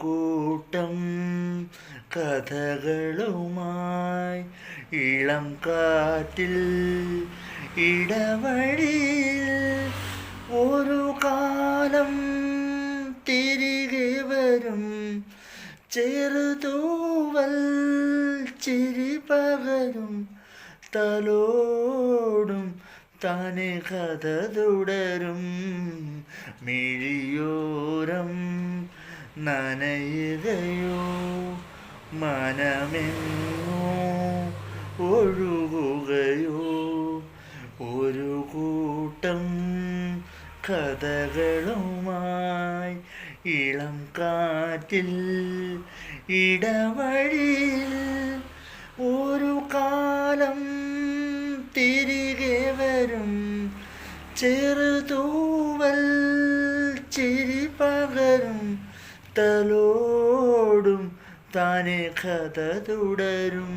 കൂട്ടം കഥകളുമായി ഇളം കാറ്റിൽ ഇടവഴിയിൽ ഒരു കാലം തിരികെ വരും ചെറുതൂവൽ ചിരി പകരും തലോടും താനെ കഥ തുടരും മിഴിയോരം നനയുകയോ മനമെങ്ങോ ഒഴുകുകയോ ഒരു കൂട്ടം കഥകളുമായി ഇളം കാറ്റിൽ ഇടവഴിയിൽ ഒരു കാലം തിരികെ വരും ചെറുതൂവൽ ചിരി പകരും തലോടും താനെ കഥ തുടരും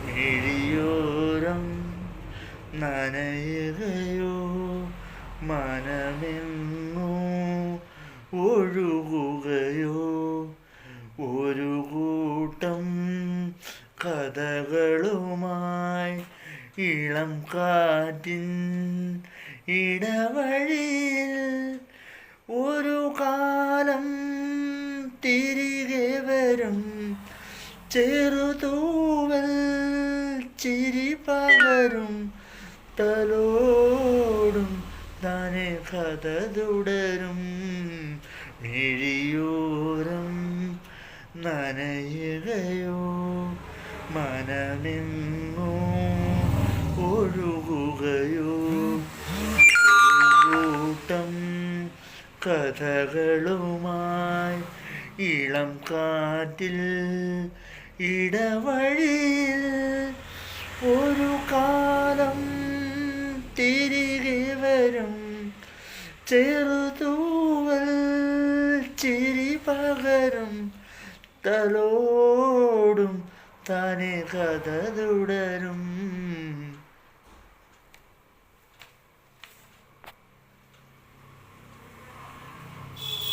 മിഴിയോരം നനയുകയോ മനമെങ്ങോ ഒഴുകുകയോ ഒരു കൂട്ടം കഥകളുമായി ഇളം കാറ്റിൻ ഇടവഴിയിൽ ഒരു കാലം തിരികെ വരും ചെറുതൂവൽ ചിരി പകരും തലോടും താനെ കഥ തുടരും മിഴിയോരം നനയുകയോ മനമെങ്ങോ ഒഴുകുകയോ കൂട്ടം കഥകളുമായി ഇളം കാറ്റിൽ ഇടവഴിയിൽ ഒരു കാലം തിരികെ വരും ചെറുതൂവൽ ചിരി പകരും തലോടും താനെ കഥ തുടരും.